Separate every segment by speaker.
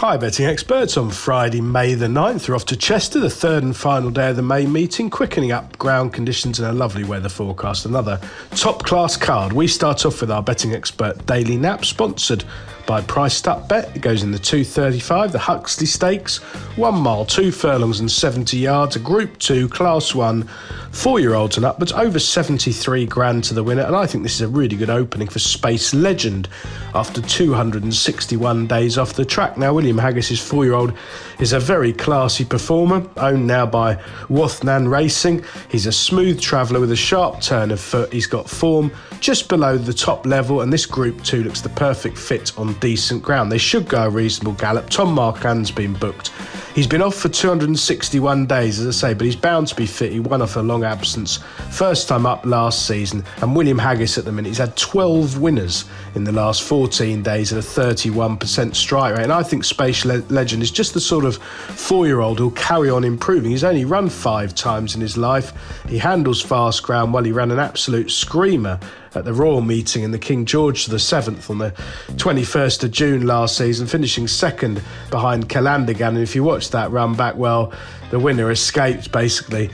Speaker 1: Hi betting experts, on Friday May the 9th we're off to Chester, the third and final day of the May meeting, quickening up ground conditions and a lovely weather forecast. Another top class card. We start off with our betting expert Daily Nap, sponsored by Priced Up Bet. It goes in the 235, the Huxley Stakes, 1 mile, 2 furlongs and 70 yards, a Group 2, Class 1, 4-year-olds and upwards, over 73 grand to the winner. And I think this is a really good opening for Space Legend after 261 days off the track. Now, William Haggis's 4-year-old is a very classy performer, owned now by Wathnan Racing. He's a smooth traveller with a sharp turn of foot. He's got form just below the top level, and this Group 2 looks the perfect fit on decent ground. They should go a reasonable gallop. Tom Marquand's been booked. He's been off for 261 days, as I say, but he's bound to be fit. He won off a long absence, first time up last season. And William Haggis at the minute, he's had 12 winners in the last 14 days at a 31% strike rate. And I think Space Legend is just the sort of 4-year-old who'll carry on improving. He's only run 5 times in his life. He handles fast ground well. He ran an absolute screamer at the Royal Meeting in the King George VII on the 21st of June last season, finishing second behind Calandigan. And if you watch that run back, well, the winner escaped basically,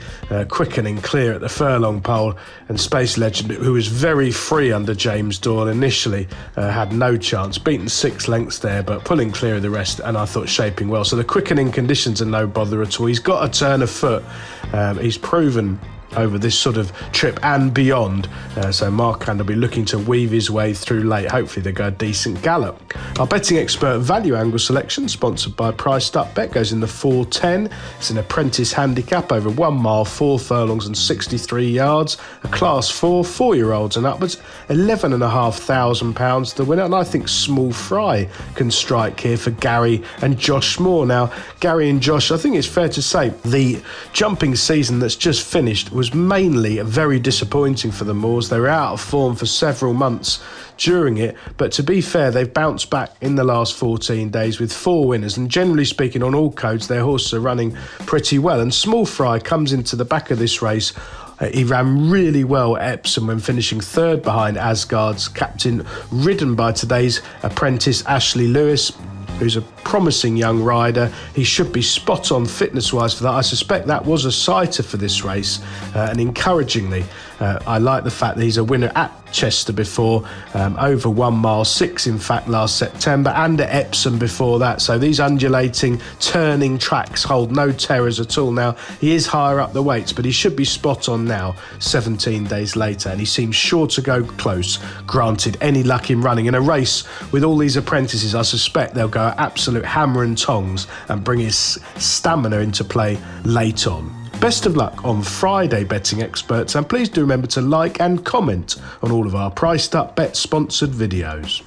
Speaker 1: quickening clear at the furlong pole, and Space Legend, who was very free under James Doyle initially, had no chance, beaten 6 lengths there, but pulling clear of the rest, and I thought shaping well. So the quickening conditions are no bother at all. He's got a turn of foot. He's proven over this sort of trip and beyond, so Marquand will be looking to weave his way through late. Hopefully they go a decent gallop. Our betting expert value angle selection, sponsored by Priced Up Bet, goes in the 410. It's an apprentice handicap over 1 mile, 4 furlongs and 63 yards, a Class 4, 4-year-olds and upwards, £11,500 the winner. And I think Small Fry can strike here for Gary and Josh Moore. Now, Gary and Josh, I think it's fair to say the jumping season that's just finished was mainly very disappointing for the Moors. They were out of form for several months during it, but to be fair, they've bounced back in the last 14 days with 4 winners, and generally speaking on all codes their horses are running pretty well. And Small Fry comes into the back of this race. He ran really well at Epsom when finishing third behind Asgard's captain, ridden by today's apprentice Ashley Lewis, who's a promising young rider. He should be spot on fitness-wise for that. I suspect that was a sighter for this race, and encouragingly, I like the fact that he's a winner at Chester before, over 1 mile, 6 in fact last September, and at Epsom before that. So these undulating, turning tracks hold no terrors at all. Now, he is higher up the weights, but he should be spot on now, 17 days later, and he seems sure to go close, granted any luck in running. In a race with all these apprentices, I suspect they'll go absolute hammer and tongs and bring his stamina into play late on. Best of luck on Friday, betting experts, and please do remember to like and comment on all of our Priced Up Bet sponsored videos.